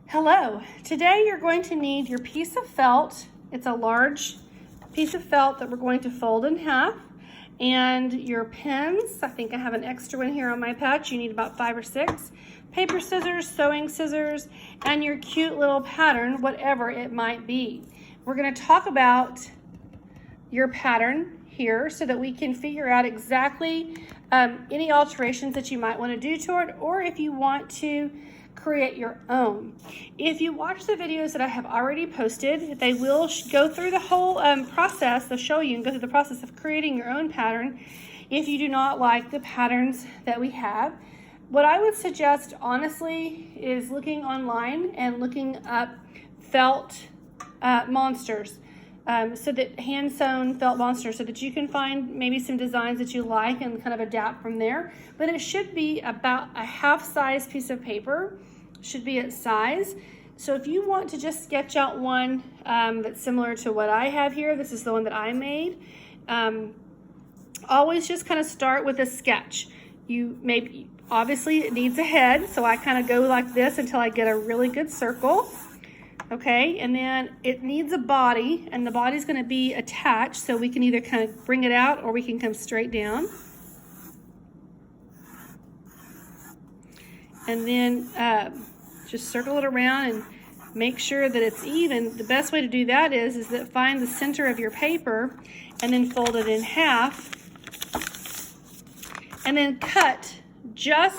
Hello, today you're going to need your piece of felt. It's a large piece of felt that we're going to fold in half, and your pens. I think I have an extra one here on my patch. You need about 5 or 6. Paper scissors, sewing scissors, and your cute little pattern, whatever it might be. We're going to talk about your pattern here so that we can figure out exactly any alterations that you might want to do to it, or if you want to create your own. If you watch the videos that I have already posted, they will go through the whole process. They'll show you and go through the process of creating your own pattern if you do not like the patterns that we have. What I would suggest, honestly, is looking online and looking up felt monsters. So that hand-sewn felt monsters, so that you can find maybe some designs that you like and kind of adapt from there. But it should be about a half-size piece of paper, should be its size. So if you want to just sketch out one that's similar to what I have here, this is the one that I made. Always just kind of start with a sketch. Obviously it needs a head, so I kind of go like this until I get a really good circle. Okay, and then it needs a body, and the body's going to be attached, so we can either kind of bring it out or we can come straight down. And then just circle it around and make sure that it's even. The best way to do that is that find the center of your paper and then fold it in half, and then cut just,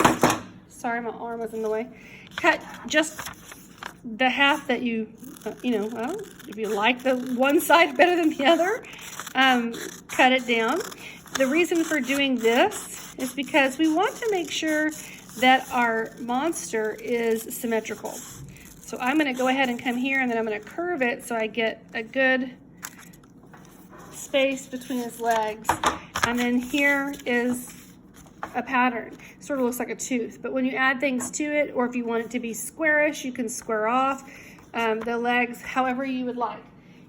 sorry, my arm was in the way, cut just the half that if you like the one side better than the other, cut it down. The reason for doing this is because we want to make sure that our monster is symmetrical. So I'm going to go ahead and come here, and then I'm going to curve it so I get a good space between his legs. And then here is a pattern. Sort of looks like a tooth, but when you add things to it, or if you want it to be squarish, you can square off the legs however you would like.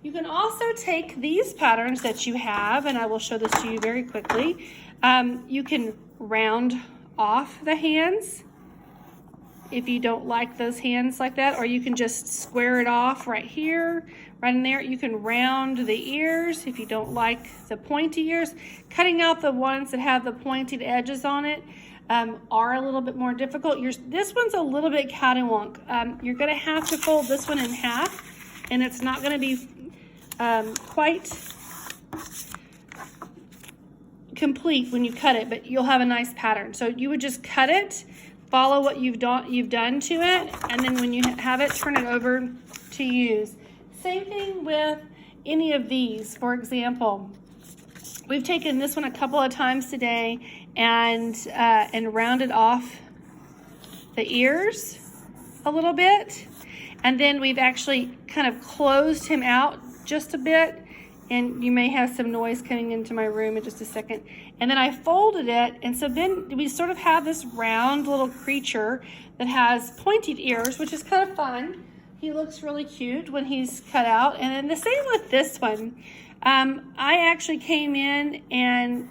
You can also take these patterns that you have, and I will show this to you very quickly. You can round off the hands if you don't like those hands like that, or you can just square it off right here, right in there. You can round the ears if you don't like the pointy ears. Cutting out the ones that have the pointed edges on it are a little bit more difficult. This one's a little bit catawonk. You're going to have to fold this one in half, and it's not going to be quite complete when you cut it, but you'll have a nice pattern. So you would just cut it, follow what you've done to it, and then when you have it, turn it over to use. Same thing with any of these. For example, we've taken this one a couple of times today and rounded off the ears a little bit, and then we've actually kind of closed him out just a bit. And you may have some noise coming into my room in just a second. And then I folded it, and so then we sort of have this round little creature that has pointed ears, which is kind of fun. He looks really cute when he's cut out. And then the same with this one. I actually came in and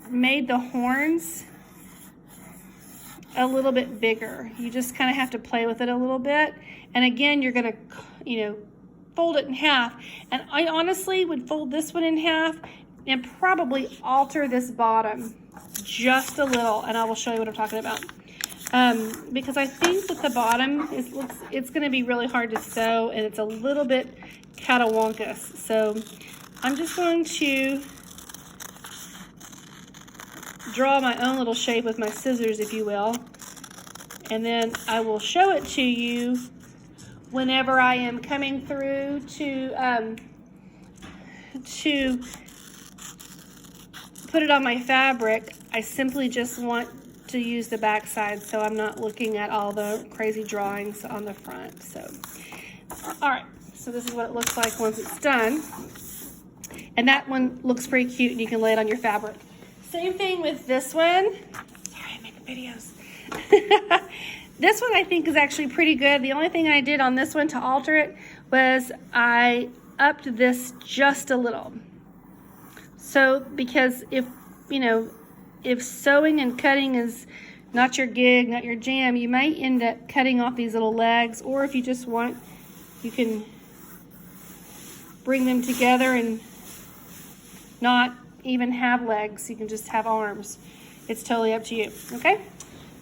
made the horns a little bit bigger. You just kind of have to play with it a little bit. And again, you're going to, fold it in half. And I honestly would fold this one in half and probably alter this bottom just a little, and I will show you what I'm talking about. Because I think that the bottom it's going to be really hard to sew, and it's a little bit catawonkus. So I'm just going to draw my own little shape with my scissors, if you will, and then I will show it to you whenever I am coming through to put it on my fabric. I simply just want to use the back side, so I'm not looking at all the crazy drawings on the front. So, all right, so this is what it looks like once it's done. And that one looks pretty cute, and you can lay it on your fabric. Same thing with this one. Sorry, I'm making videos. This one I think is actually pretty good. The only thing I did on this one to alter it was I upped this just a little. So because if sewing and cutting is not your gig, not your jam, you might end up cutting off these little legs, or if you just want, you can bring them together and not even have legs. You can just have arms. It's totally up to you, okay?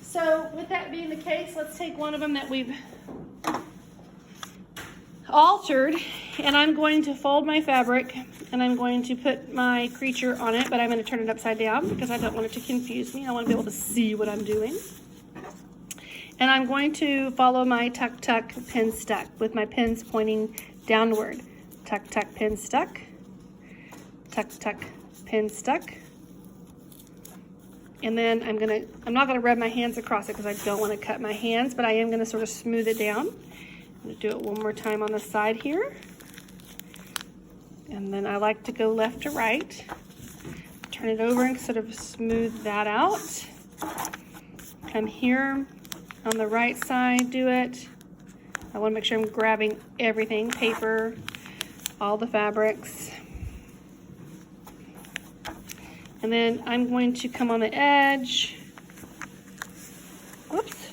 So with that being the case, let's take one of them that we've altered, and I'm going to fold my fabric, and I'm going to put my creature on it, but I'm going to turn it upside down because I don't want it to confuse me. I want to be able to see what I'm doing. And I'm going to follow my tuck tuck pin stuck with my pins pointing downward. Tuck tuck pin stuck. Tuck tuck pin stuck. And then I'm not gonna rub my hands across it because I don't want to cut my hands, but I am going to sort of smooth it down. I'm going to do it one more time on the side here. And then I like to go left to right. Turn it over and sort of smooth that out. Come here on the right side, do it. I want to make sure I'm grabbing everything, paper, all the fabrics. And then I'm going to come on the edge. Whoops.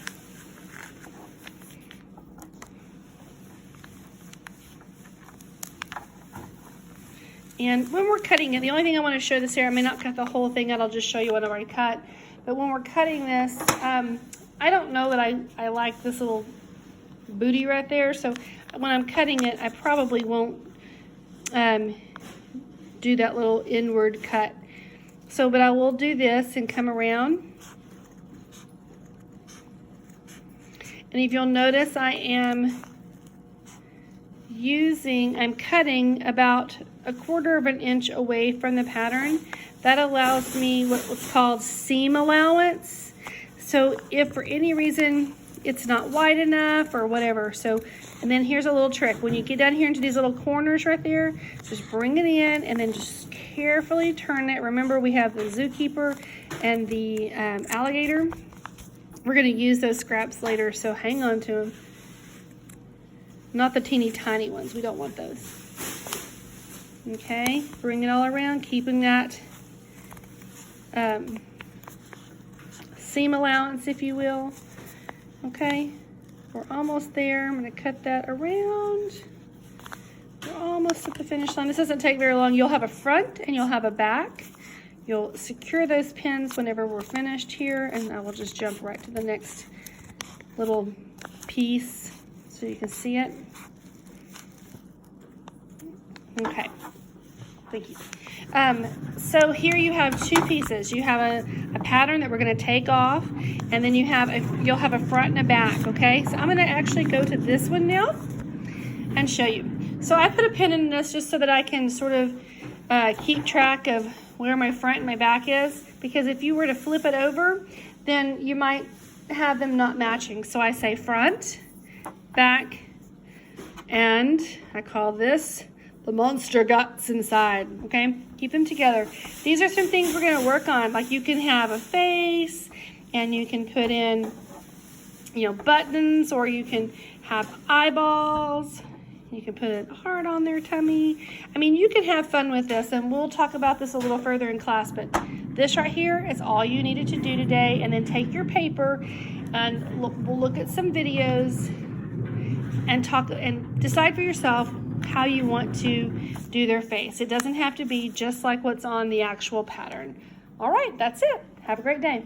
And when we're cutting it, the only thing I want to show this here, I may not cut the whole thing out, I'll just show you what I've already cut. But when we're cutting this, I don't know that I like this little booty right there, so when I'm cutting it, I probably won't do that little inward cut. So, but I will do this and come around. And if you'll notice, I'm cutting about 1/4 of an inch away from the pattern. That allows me what's called seam allowance. So if for any reason it's not wide enough or whatever, and then here's a little trick. When you get down here into these little corners right there, just bring it in and then just carefully turn it. Remember, we have the zookeeper and the alligator. We're going to use those scraps later, so hang on to them. Not the teeny tiny ones. We don't want those. Okay, bring it all around, keeping that seam allowance, if you will. Okay, we're almost there. I'm going to cut that around. We're almost at the finish line. This doesn't take very long. You'll have a front and you'll have a back. You'll secure those pins whenever we're finished here, and I will just jump right to the next little piece so you can see it. Okay, thank you. So here you have two pieces. You have a pattern that we're going to take off, and then you'll have a front and a back. Okay, so I'm going to actually go to this one now and show you. So I put a pin in this just so that I can sort of keep track of where my front and my back is, because if you were to flip it over, then you might have them not matching. So I say front, back, and I call this the monster guts inside. Okay, keep them together. These are some things we're going to work on. Like you can have a face, and you can put in, buttons, or you can have eyeballs. You can put a heart on their tummy. I mean, you can have fun with this, and we'll talk about this a little further in class, but this right here is all you needed to do today. And then take your paper and we'll look at some videos and talk and decide for yourself how you want to do their face. It doesn't have to be just like what's on the actual pattern. All right, that's it. Have a great day.